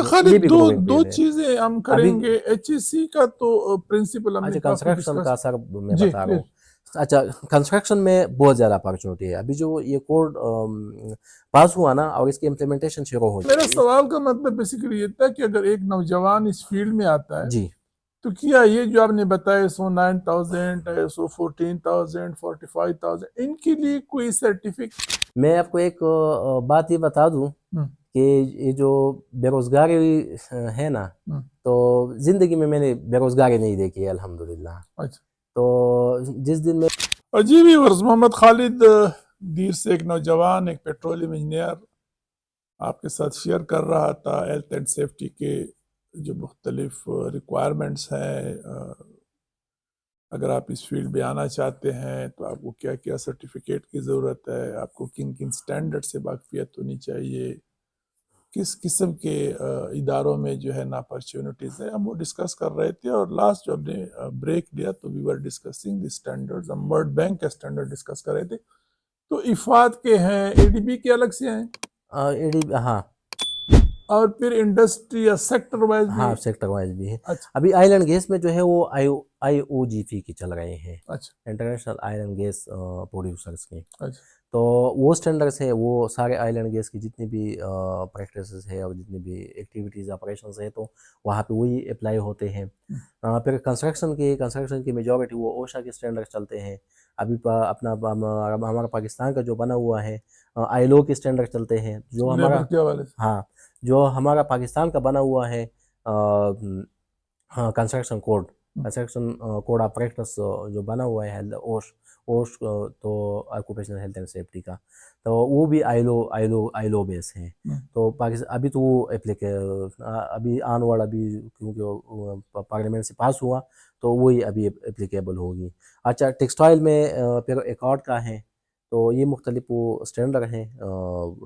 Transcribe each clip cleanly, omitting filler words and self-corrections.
खाली ये भी दो ग्रोइंग दो फील्ड है चीजें हम अभी। करेंगे। एचईसी का तो प्रिंसिपल हमने अच्छा, काफी कंस्ट्रक्शन डिस्कस। का सर मैं जी बता रहा प्लीज। हूँ। अच्छा, कंस्ट्रक्शन में बहुत ज़्यादा अपॉर्चुनिटी है अभी जो ये कोड पास हुआ ना, और इसकी इम्प्लीमेंटेशन शुरू हो मेरा जाएगी। सवाल का मतलब बेसिकली ये था कि अगर एक नौजवान इस फील्ड में आता है, जी, तो क्या ये जो आपने बताया सो 9000 सो 14000 45,000 इनके लिए कोई सर्टिफिकेट? मैं आपको एक बात ये बता दूं कि ये जो बेरोजगारी है ना, तो ज़िंदगी में मैंने बेरोजगारी नहीं देखी है अल्हम्दुलिल्लाह। अच्छा। तो जिस दिन मैं अजीब ही वर्ष मोहम्मद खालिद दीर से एक नौजवान, एक पेट्रोलियम इंजीनियर आपके साथ शेयर कर रहा था हेल्थ एंड सेफ्टी के जो मुख्तलिफ रिक्वायरमेंट्स हैं। अगर आप इस फील्ड में आना चाहते हैं तो आपको क्या क्या सर्टिफिकेट की ज़रूरत है, आपको किन किन स्टैंडर्ड से वाकफियत होनी चाहिए, किस किस्म के इदारों में जो है ना अपॉर्चुनिटीज़ है, हम वो डिस्कस कर रहे थे। और लास्ट जो हमने ब्रेक लिया तो we were discussing the standards, हम वर्ल्ड बैंक के स्टैंडर्ड डिस्कस कर रहे थे। तो इफ़ाद के हैं, एडीबी के अलग से हैं, एडी हाँ, और फिर इंडस्ट्री या सेक्टर वाइज भी। हाँ सेक्टर वाइज भी है। अच्छा। अभी ऑयल एंड गैस में जो है वो IOGP की चल रहे हैं, अच्छा। International oil and gas producers की। अच्छा। तो वो स्टैंडर्ड्स है, वो सारे ऑयल एंड गैस की जितनी भी प्रैक्टिसेस है और जितनी भी एक्टिविटीज़ ऑपरेशंस है, तो वहाँ पे वही अप्लाई होते हैं। फिर कंस्ट्रक्शन की मेजॉरिटी वो ओशा के स्टैंडर्ड्स चलते हैं। अभी अपना हमारा पाकिस्तान का जो बना हुआ है, ILO के स्टैंडर्ड चलते हैं जो लेबर हमारा। के हवाले से। हाँ, जो हमारा पाकिस्तान का बना हुआ है, हाँ, कंस्ट्रक्शन कोड ऑफ प्रैक्टिस जो बना हुआ है, हेल्थ ओश ओश तो ऑक्यूपेशनल हेल्थ एंड सेफ्टी का, तो वो भी आईलो बेस है। तो पाकिस्तान अभी तो वो अभी आने वाला, अभी क्योंकि पार्लियामेंट से पास हुआ तो वही अभी एप्लीकेबल होगी। अच्छा, टेक्सटाइल में फिर एक और का है, तो ये मुख्तलिफ वो स्टैंडर्ड हैं,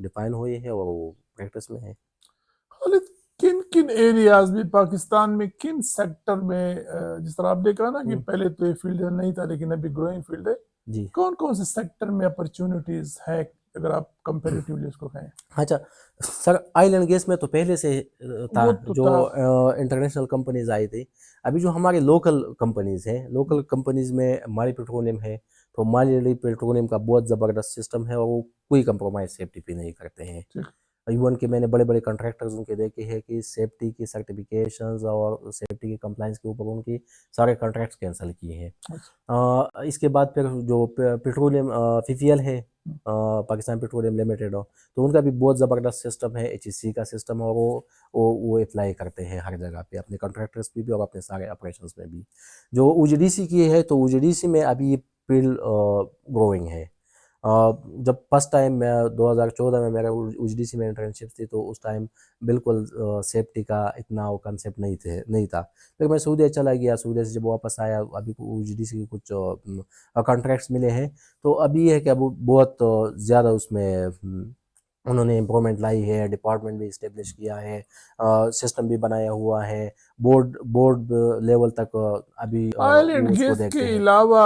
डिफाइन हुए हैं और वो प्रैक्टिस में है। खालिद, किन किन एरियाज में पाकिस्तान में, किन सेक्टर में, जिस तरह आपने कहा ना कि पहले तो ये फील्ड नहीं था लेकिन अभी ग्रोइंग फील्ड है, जी। कौन कौन से सेक्टर में अपॉर्चुनिटीज है अगर आप कंपैरेटिवली उसको कहें? अच्छा सर, ऑयल एंड गैस में तो पहले से था, वो तो जो था। इंटरनेशनल कंपनीज आई थी। अभी जो हमारे लोकल कंपनीज हैं, लोकल कंपनीज में माली पेट्रोलियम है, तो माली पेट्रोलियम का बहुत ज़बरदस्त सिस्टम है और वो कोई कंप्रोमाइज़ सेफ्टी पे नहीं करते हैं। ठीक। इवन कि मैंने बड़े बड़े कॉन्ट्रैक्टर्स उनके देखे हैं कि सेफ्टी की सर्टिफिकेशंस और सेफ्टी की कंप्लाइंस के ऊपर उनकी सारे कॉन्ट्रैक्ट्स कैंसिल किए हैं। इसके बाद फिर जो पेट्रोलियम पीपीएल है, पाकिस्तान पेट्रोलियम लिमिटेड हो, तो उनका भी बहुत ज़बरदस्त सिस्टम है, एचईसी का सिस्टम है, और वो अप्लाई करते हैं हर जगह पे अपने कॉन्ट्रैक्टर्स पे भी और अपने सारे ऑपरेशंस में भी। जो यूजीडीसी की है, तो यूजीडीसी में अभी ये फील्ड ग्रोइंग है। जब फर्स्ट टाइम मैं 2014 में मेरा यूजीडीसी में इंटर्नशिप थी, तो उस टाइम बिल्कुल सेफ्टी का इतना वो कंसेप्ट नहीं था। फिर मैं सऊदी चला गया, सऊदी से जब वापस आया, अभी यूजीडीसी के कुछ कॉन्ट्रैक्ट्स मिले हैं, तो अभी है कि अब बहुत ज़्यादा उसमें उन्होंने इम्प्रूवमेंट लाई है, डिपार्टमेंट भी इस्टेब्लिश किया है, सिस्टम भी बनाया हुआ है, बोर्ड बोर्ड लेवल तक अभी ऑयल एंड वो उसको गैस देखते के हैं। अलावा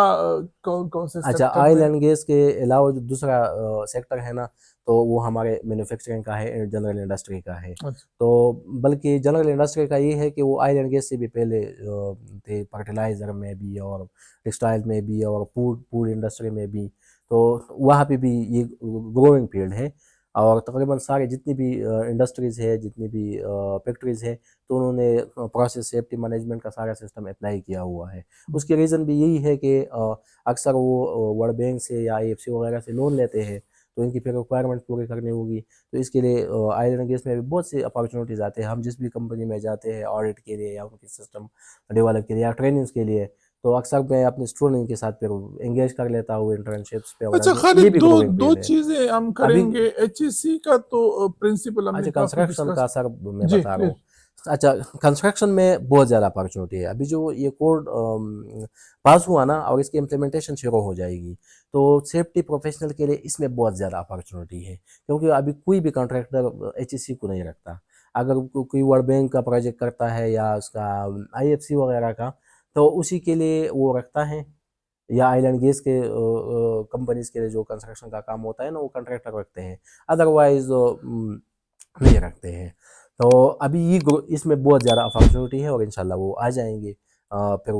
कौन कौन से अच्छा, सेक्टर ऑयल में? एंड गैस के अलावा जो दूसरा सेक्टर है ना, तो वो हमारे मैन्युफैक्चरिंग का है, जनरल इंडस्ट्री का है। अच्छा। तो बल्कि जनरल इंडस्ट्री का ये है कि वो ऑयल एंड गैस से भी पहले थे, फर्टिलाइज़र में भी और टेक्सटाइल में भी और फूड फूड इंडस्ट्री में भी। तो वहाँ पे भी ये ग्रोइंग फील्ड है, और तकरीबन सारे जितनी भी इंडस्ट्रीज़ है, जितनी भी फैक्ट्रीज़ है, तो उन्होंने प्रोसेस सेफ्टी मैनेजमेंट का सारा सिस्टम अप्लाई किया हुआ है। उसकी रीज़न भी यही है कि अक्सर वो वर्ल्ड बैंक से या IFC वगैरह से लोन लेते हैं, तो इनकी फिर रिक्वायरमेंट पूरी करनी होगी। तो इसके लिए ऑयल एंड गैस में भी बहुत सी अपॉर्चुनिटीज़ आते हैं। हम जिस भी कंपनी में जाते हैं ऑडिट के लिए या उनके सिस्टम डेवलप के लिए या ट्रेनिंग्स के लिए, तो अक्सर मैं अपने स्टूडेंट के साथ फिर एंगेज कर लेता हूँ इंटर्नशिप्स पे अच्छा वगैरह। खालिद, ये भी दो ग्रोइंग दो फील्ड है चीजें हम अभी। करेंगे। एचईसी का तो प्रिंसिपल हमने अच्छा, काफी कंस्ट्रक्शन डिस्कस। का सर मैं जी बता रहा प्लीज। हूँ। अच्छा, कंस्ट्रक्शन में बहुत ज़्यादा अपॉर्चुनिटी है अभी जो ये कोड पास हुआ ना, और इसकी इम्प्लीमेंटेशन शुरू हो जाएगी, तो सेफ्टी प्रोफेशनल के लिए इसमें बहुत ज़्यादा अपॉर्चुनिटी है, क्योंकि अभी कोई भी कॉन्ट्रैक्टर HEC को नहीं रखता। अगर कोई वर्ल्ड बैंक का प्रोजेक्ट करता है या उसका IFC वगैरह का, तो उसी के लिए वो रखता है, या आइलैंड गैस के कंपनीज के लिए जो कंस्ट्रक्शन का काम होता है ना, वो कॉन्ट्रैक्टर रखते हैं, अदरवाइज नहीं रखते हैं। तो अभी ये इसमें बहुत ज़्यादा अपॉर्चुनिटी है और इंशाल्लाह वो आ जाएंगे। फिर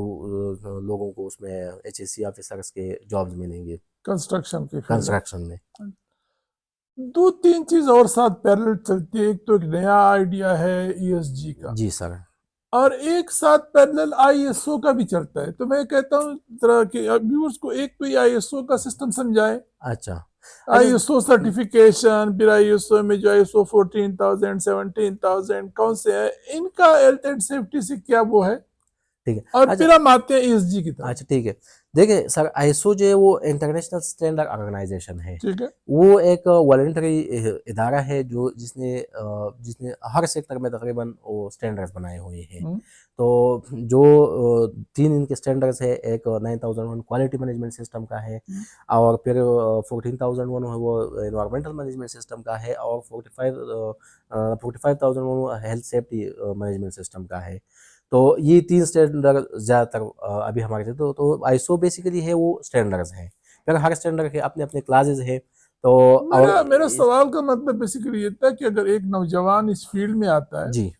लोगों को उसमें HSC ऑफिसर्स के जॉब्स मिलेंगे कंस्ट्रक्शन के फील्ड कंस्ट्रक्शन में। दो तीन चीज और साथ पैरेलल चलती है। एक तो एक नया आइडिया है ESG का, जी सर। और एक साथ पैरेलल ISO का भी चलता है। तो मैं कहता हूँ जरा कि व्यूअर्स को एक तो ये ISO का सिस्टम समझाए। अच्छा अच्छा। ISO सर्टिफिकेशन, फिर ISO में जो ISO 14,000 17,000 कौन से है, इनका हेल्थ एंड सेफ्टी से क्या वो है, ठीक है। और अच्छा फिर हम आते हैं ESG की तरफ। अच्छा ठीक है। देखिए सर, आईएसओ जो है वो इंटरनेशनल स्टैंडर्ड ऑर्गेनाइजेशन है। ठीक है। वो एक वॉलंटरी इदारा है जो जिसने हर सेक्टर में तकरीबन वो स्टैंडर्ड्स बनाए हुए हैं। हम्म, तो जो तीन इनके स्टैंडर्ड्स है, एक 9001 क्वालिटी मैनेजमेंट सिस्टम का है, हम्म, और फिर 14001 है वो एनवायरमेंटल मैनेजमेंट सिस्टम का है, और 45,001 हेल्थ सेफ्टी मैनेजमेंट सिस्टम का है। तो ये तीन स्टैंडर्ड ज़्यादातर अभी हमारे थे। तो आईएसओ बेसिकली है वो स्टैंडर्ड्स हैं, फिर हर स्टैंडर्ड के अपने अपने क्लासेस हैं। तो और मेरा मेरा सवाल का मतलब बेसिकली ये था कि अगर एक नौजवान इस फील्ड में आता है, जी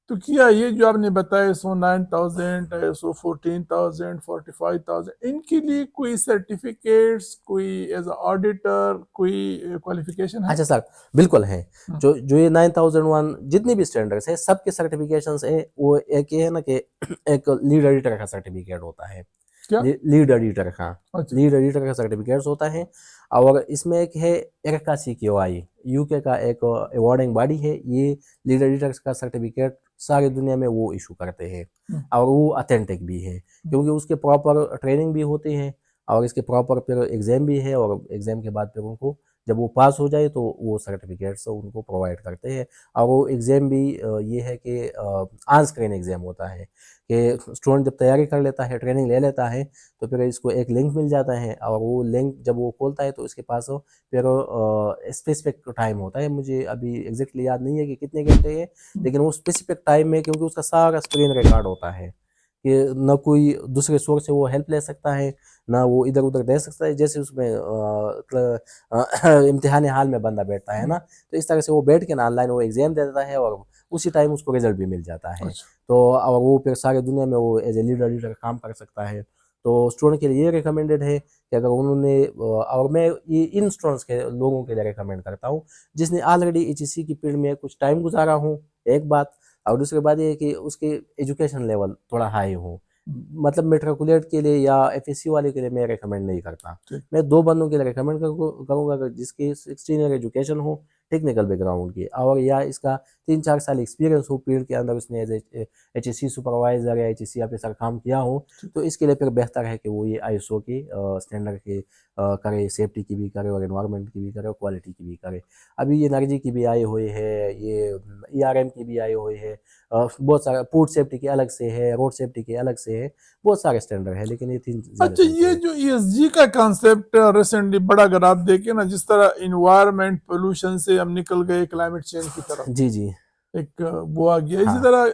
तो क्या ये जो आपने बताया ISO 9000, ISO 14,000, 45,000, इनके लिए कोई सर्टिफिकेट्स, कोई एज ऑडिटर कोई क्वालिफिकेशन है? अच्छा सर, बिल्कुल है। हम्म, जो जो ये 9001 जितनी भी स्टैंडर्ड्स है सबके सर्टिफिकेशंस है, वो एक ये है ना कि एक लीड एडिटर का सर्टिफिकेट होता है। क्या? लीड एडिटर का अच्छा। लीड एडिटर का सर्टिफिकेट्स होता है। और इसमें एक है एरका CQI, यूके का एक अवार्डिंग बॉडी है। ये लीड एडिटर का सर्टिफिकेट सारी दुनिया में वो इशू करते हैं, हम्म, और वो अथेंटिक भी है क्योंकि उसके प्रॉपर ट्रेनिंग भी होती है, और इसके प्रॉपर फिर एग्ज़ाम भी है, और एग्ज़ाम के बाद फिर उनको जब वो पास हो जाए तो वो सर्टिफिकेट्स उनको प्रोवाइड करते हैं। और वो एग्ज़ाम भी ये है कि ऑन स्क्रीन एग्ज़ाम होता है कि स्टूडेंट जब तैयारी कर लेता है, ट्रेनिंग ले लेता है, तो फिर इसको एक लिंक मिल जाता है, और वो लिंक जब वो खोलता है तो इसके पास फिर स्पेसिफिक टाइम होता है। मुझे अभी एग्जैक्टली याद नहीं है कि कितने घंटे है, लेकिन वो स्पेसिफिक टाइम में, क्योंकि उसका सारा स्क्रीन रिकॉर्ड होता है कि न कोई दूसरे सोर्स से वो हेल्प ले सकता है, ना वो इधर उधर दे सकता है। जैसे उसमें इम्तिहान हाल में बंदा बैठता है हम्म, ना, तो इस तरह से वो बैठ के ना ऑनलाइन वो एग्जाम दे देता है, और उसी टाइम उसको रिजल्ट भी मिल जाता है। अच्छा। तो और वो फिर सारी दुनिया में वो एज ए लीडर काम कर सकता है। तो स्टूडेंट के लिए ये रिकमेंडेड है कि अगर उन्होंने और मैं ये इन स्टूडेंट्स के लोगों के लिए रिकमेंड करता हूँ जिसने ऑलरेडी HSC की फील्ड में कुछ टाइम गुजारा हो, एक बात। और दूसरी बात ये है कि उसके एजुकेशन लेवल थोड़ा हाई हो। मतलब मेट्रिकुलेट के लिए या FSC वाले के लिए मैं रिकमेंड नहीं करता। ठीक। मैं दो बंदों के लिए रिकमेंड करूँगा, अगर जिसकी 16 ईयर एजुकेशन हो, टेक्निकल बैकग्राउंड की, और या इसका 3-4 साल एक्सपीरियंस हो फील्ड के अंदर, उसने एज HSC सुपरवाइजर या HSC ऑफिसर काम किया हो, तो इसके लिए फिर बेहतर है कि वो ये ISO के स्टैंडर्ड के करे, सेफ्टी की भी करे, और एनवायरनमेंट की भी करे, और क्वालिटी की भी करे। अभी ये एनर्जी की भी आई हुई है, ये ERM की भी आई हुई है, बहुत सारा फूड सेफ्टी के अलग से है, रोड सेफ्टी के अलग से है, बहुत सारे स्टैंडर्ड है, लेकिन ये 3 ज़्यादा अच्छा, चलते ये हैं। जो ESG का कॉन्सेप्ट रिसेंटली बड़ा, अगर आप देखें ना, जिस तरह इन्वायरमेंट पोल्यूशन से हम निकल गए क्लाइमेट चेंज की तरफ, जी, जी। एक वो आ गया, इसी हाँ। तरह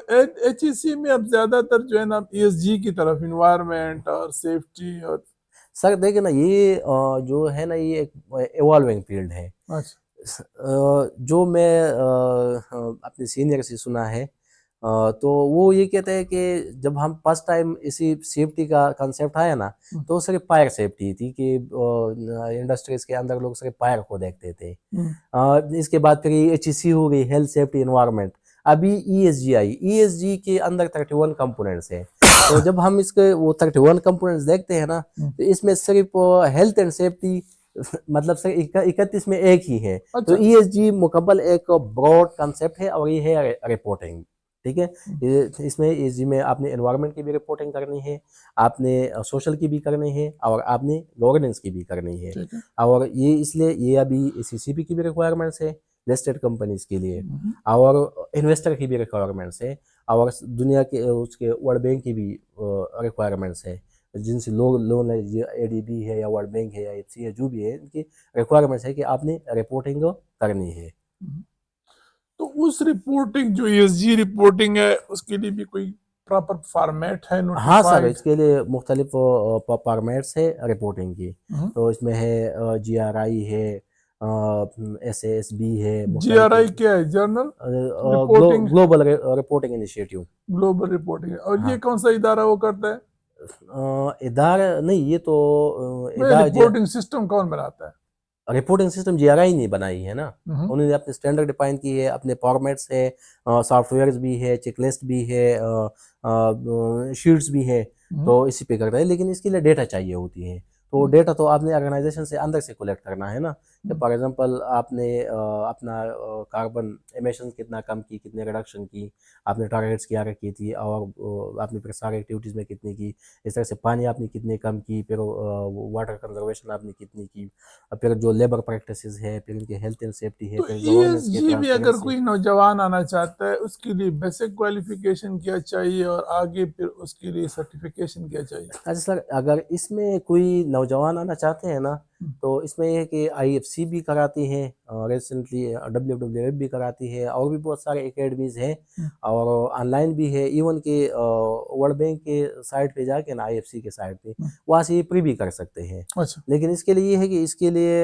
HEC में अब ज्यादातर जो है ना ESG की तरफ, इन्वायरमेंट और सेफ्टी और। सर देखिए ना, ये जो है ना, ये एक इवॉल्विंग फील्ड है। अच्छा। जो मैं अपने सीनियर से सुना है, तो वो ये कहते हैं कि जब हम फर्स्ट टाइम इसी सेफ्टी का कंसेप्ट आया ना, हम्म, तो सिर्फ फायर सेफ्टी थी कि इंडस्ट्रीज के अंदर लोग सिर्फ फायर को देखते थे। हम्म, इसके बाद फिर HEC हो गई, हेल्थ सेफ्टी एनवायरनमेंट। अभी ESG आई, ESG के अंदर 31 कंपोनेंट्स हैं। तो जब हम इसके वो 31 कंपोनेंट्स देखते हैं ना, हम्म, तो इसमें सिर्फ हेल्थ एंड सेफ्टी मतलब सिर्फ 31 में एक ही है। तो अच्छा। ESG मुकम्मल एक ब्रॉड कंसेप्ट है, और ये है रिपोर्टिंग। ठीक है। हम्म, इसमें ESG में आपने एनवायरनमेंट की भी रिपोर्टिंग करनी है, आपने सोशल की भी करनी है, और आपने गवर्नेंस की भी करनी है। ठीक है। और ये इसलिए ये अभी CCP की भी रिक्वायरमेंट्स है लिस्टेड कंपनीज के लिए, हम्म, और इन्वेस्टर की भी रिक्वायरमेंट्स है, और दुनिया के उसके वर्ल्ड बैंक की भी रिक्वायरमेंट्स है। जिनसे लोग लोन है, ADB है या वर्ल्ड बैंक है या HC है, जो भी है, इनकी रिक्वायरमेंट्स है कि आपने रिपोर्टिंग करनी है। हम्म। तो उस रिपोर्टिंग, जो ESG रिपोर्टिंग है, उसके लिए भी कोई प्रॉपर फॉर्मेट है हाँ सर, नोटिफाइड? इसके लिए मुख्तलिफ फॉर्मेट्स है रिपोर्टिंग की। तो इसमें है GRI है, SASB है, GRI क्या है? Journal reporting global reporting initiative. Global reporting है। और ये हाँ, कौन सा इदारा वो करता है? इदारा नहीं, ये तो रिपोर्टिंग सिस्टम कौन बनाता है? रिपोर्टिंग सिस्टम GRI ने बनाई है ना। हम्म। उन्होंने अपने स्टैंडर्ड डिफाइन की है, अपने फॉर्मेट्स है, सॉफ्टवेयर्स भी है, चेकलिस्ट भी है, शीट्स भी है। तो इसी पे करता है, लेकिन इसके लिए डेटा चाहिए होती है। तो डेटा तो आपने ऑर्गेनाइजेशन से अंदर से कलेक्ट करना है ना। फॉर एग्जांपल आपने अपना कार्बन एमिशन कितना कम की, कितने रिडक्शन की, आपने टारगेट्स क्या रखी थी, और आपने फिर सारे एक्टिविटीज़ में कितनी की, इस तरह से पानी आपने कितने कम की, फिर वाटर कंजर्वेशन आपने कितनी की, फिर जो लेबर प्रैक्टिसेस है, फिर उनकी हेल्थ एंड सेफ्टी है, तो फिर गवर्नेंस की ESG भी अगर ट्रांसपेरेंसी। कोई नौजवान आना चाहता है, उसके लिए बेसिक क्वालिफिकेशन क्या चाहिए और आगे फिर उसके लिए सर्टिफिकेशन क्या चाहिए? अच्छा सर, अगर इसमें कोई नौजवान आना चाहते हैं ना, तो इसमें ये है कि IFC भी कराती है, रिसेंटली WWF भी कराती है, और भी बहुत सारे एकेडमीज हैं, और ऑनलाइन भी है। इवन के वर्ल्ड बैंक के साइट पे जाके ना, IFC के साइट पे, वहाँ से ये प्री भी कर सकते हैं। अच्छा। लेकिन इसके लिए ये है कि इसके लिए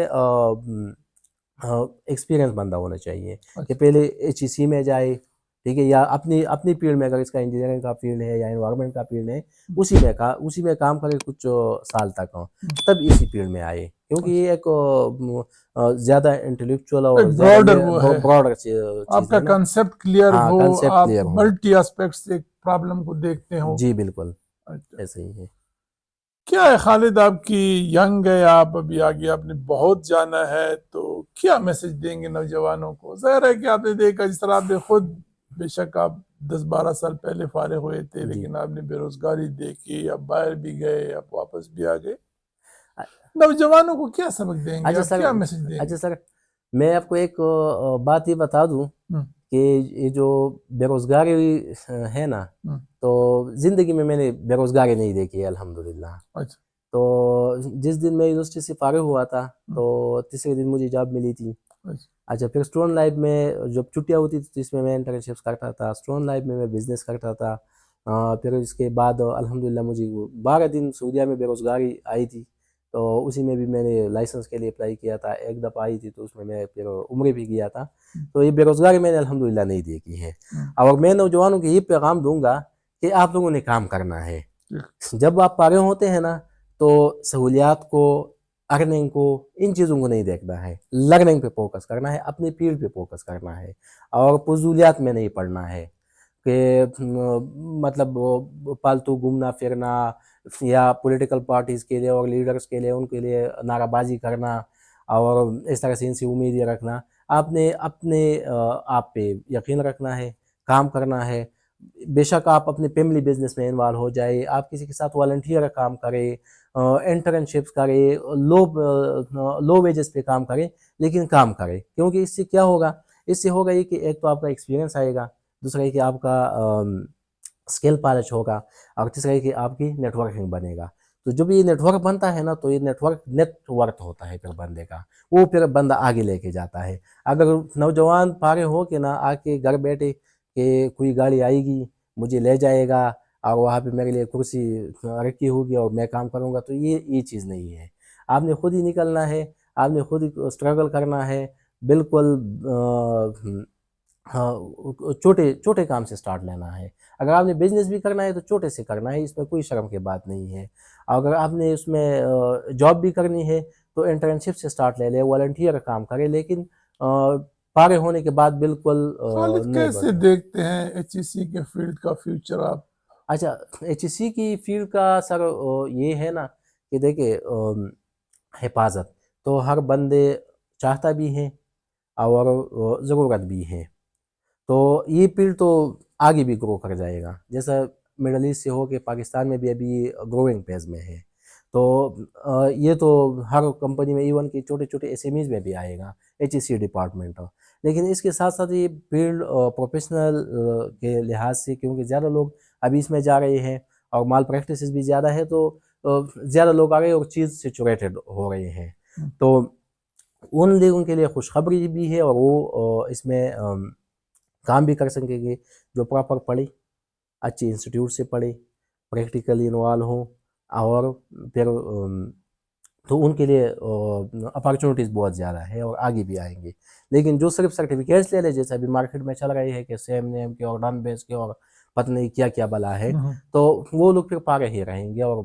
एक्सपीरियंस बंदा होना चाहिए कि अच्छा। पहले HEC में जाए, ठीक है, या अपनी अपनी फील्ड में, अगर इसका इंजीनियरिंग का फील्ड है या एनवायरनमेंट का फील्ड है, उसी में काम करे कुछ साल तक हो, तब इसी फील्ड में आए, क्योंकि ये एक ज़्यादा इंटेलेक्चुअल और एक ज़्यादा ब्रॉडर वो है, ब्रॉडर चीज़ आपका है ना। कंसेप्ट क्लियर हाँ, हो, कंसेप्ट आप क्लियर हो। मल्टी एस्पेक्ट से प्रॉब्लम को देखते हो। जी बिल्कुल, अच्छा। ऐसे ही है। क्या है खालिद, आपकी यंग है, आप अभी आगे आपने बहुत जाना है, तो क्या मैसेज देंगे नौजवानों को? जाहिर है कि आपने देखा, जिस तरह आपने खुद, बेशक आप 10-12 साल पहले फारिग हुए थे, जी। लेकिन आपने बेरोजगारी देखी, आप बाहर भी गए, आप वापस भी आ गए। अ- नौजवानों को क्या सबक देंगे, अच्छा आप सर, क्या मैसेज देंगे? मैं आपको एक बात ये बता दूं हम्म। कि ये जो बेरोजगारी है ना, हम्म। तो जिंदगी में मैंने बेरोजगारी नहीं देखी है, अल्हम्दुलिल्लाह। अच्छा। तो जिस दिन मैं यूनिवर्सिटी से फारिग हुआ था, हम्म। तो तीसरे दिन मुझे जॉब मिली थी। अच्छा। अच्छा, फिर स्टूडेंट लाइफ में जब छुट्टियाँ होती थी, तो इसमें मैं इंटर्नशिप्स करता था, स्टूडेंट लाइफ में मैं बिजनेस करता था। फिर इसके बाद अल्हम्दुलिल्लाह मुझे 12 दिन सऊदीया में बेरोजगारी आई थी, तो उसी में भी मैंने लाइसेंस के लिए अप्लाई किया था। एक दफ़ा आई थी, तो उसमें मैं फिर उम्रे भी किया था। तो ये बेरोजगारी मैंने अल्हम्दुलिल्लाह नहीं देखी है। और मैं नौजवानों को ये पैगाम दूंगा कि आप लोगों ने काम करना है। जब आप फारिग होते हैं ना, तो सहूलियात को, अर्निंग को, इन चीज़ों को नहीं देखना है, लर्निंग पे फोकस करना है, अपनी फील्ड पे फोकस करना है, और फजूलियात में नहीं पड़ना है कि मतलब वो फालतू घूमना फिरना, या पॉलिटिकल पार्टीज़ के लिए और लीडर्स के लिए, उनके लिए नाराबाजी करना, और इस तरह से इनसे उम्मीदें रखना। आपने अपने आप पे यकीन रखना है, काम करना है। बेशक आप अपने फैमिली बिजनेस में इन्वॉल्व हो जाए, आप किसी के साथ वॉलंटियर काम करें, इंटर्नशिप्स करें, लो वेजेस पे काम करें, लेकिन काम करें। क्योंकि इससे क्या होगा? इससे होगा ये कि एक तो आपका एक्सपीरियंस आएगा, दूसरा ये कि आपका स्किल पॉलिश होगा, और तीसरा ये कि आपकी नेटवर्किंग बनेगा। तो जब ये नेटवर्क बनता है ना, तो ये नेटवर्क नेटवर्थ होता है फिर बंदे का, वो फिर बंदा आगे लेके जाता है। अगर नौजवान फारिग हो के ना आके घर बैठे कि कोई गाड़ी आएगी, मुझे ले जाएगा, और वहाँ पे मेरे लिए कुर्सी रखी होगी और मैं काम करूँगा, तो ये चीज़ नहीं है। आपने खुद ही निकलना है, आपने खुद ही स्ट्रगल करना है। बिल्कुल हाँ, छोटे छोटे काम से स्टार्ट लेना है। अगर आपने बिजनेस भी करना है, तो छोटे से करना है, इसमें कोई शर्म की बात नहीं है। अगर आपने उसमें जॉब भी करनी है, तो इंटर्नशिप से स्टार्ट ले ले, वॉलंटियर काम करे, लेकिन फारिग होने के बाद बिल्कुल खालिद, नहीं कैसे बढ़ना। देखते हैं HEC के फील्ड का फ्यूचर आप? अच्छा, HEC की फील्ड का सर ये है ना कि देखिए, हिफाजत तो हर बंदे चाहता भी है, और ज़रूरत भी है। तो ये फील्ड तो आगे भी ग्रो कर जाएगा, जैसा मिडल ईस्ट से हो के पाकिस्तान में भी अभी ग्रोइंग फेज में है। तो ये तो हर कंपनी में, इवन कि छोटे छोटे SMEs में भी आएगा HEC डिपार्टमेंट। लेकिन इसके साथ साथ ये फील्ड प्रोफेशनल के लिहाज से, क्योंकि ज़्यादा लोग अभी इसमें जा रहे हैं, और माल प्रैक्टिसेस भी ज़्यादा है, तो ज़्यादा लोग आ रहे हैं और चीज़ सेचुरेटेड हो रहे हैं। तो उन लोगों के लिए खुशखबरी भी है, और वो इसमें काम भी कर सकेंगे, जो प्रॉपर पढ़े, अच्छे इंस्टीट्यूट से पढ़े, प्रैक्टिकली इन्वॉल्व हो, और फिर तो उनके लिए अपॉर्चुनिटीज़ बहुत ज़्यादा है और आगे भी आएंगे। लेकिन जो सिर्फ सर्टिफिकेट्स ले ले, जैसे अभी मार्केट में चल रही है कि सेम नेम के और डन बेस के और पता नहीं क्या क्या बला है, तो वो लोग फिर पागे ही रहेंगे और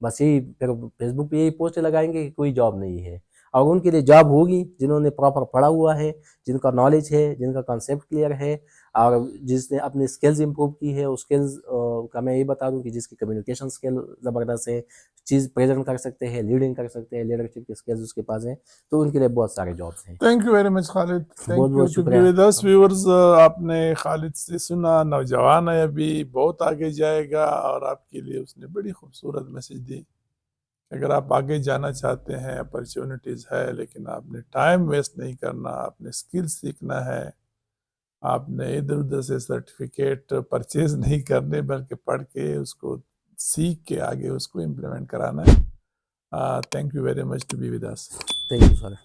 बस यही फिर फेसबुक पे यही पोस्ट लगाएंगे कि कोई जॉब नहीं है। और उनके लिए जॉब होगी जिन्होंने प्रॉपर पढ़ा हुआ है, जिनका नॉलेज है, जिनका कॉन्सेप्ट क्लियर है और जिसने अपनी स्किल्स इंप्रूव की है। उस स्किल्स का मैं ये बता दूं कि जिसकी कम्युनिकेशन स्किल ज़बरदस्त है, चीज़ प्रेजेंट कर सकते हैं, लीडिंग कर सकते हैं, लीडरशिप के स्किल्स उसके पास हैं, तो उनके लिए बहुत सारे जॉब्स हैं। Thank you very much Khalid, बहुत थैंक यू बहुत टू बी शुक्रिया। With us viewers. आपने खालिद से सुना, नौजवान है, अभी बहुत आगे जाएगा और आपके लिए उसने बड़ी खूबसूरत मैसेज दी। अगर आप आगे जाना चाहते हैं, अपॉर्चुनिटीज़ है, लेकिन आपने टाइम वेस्ट नहीं करना, आपने स्किल सीखना है, आपने इधर उधर से सर्टिफिकेट परचेज नहीं करने, बल्कि पढ़ के उसको सीख के आगे उसको इम्प्लीमेंट कराना है। Thank you very much to be with us. Thank you sir.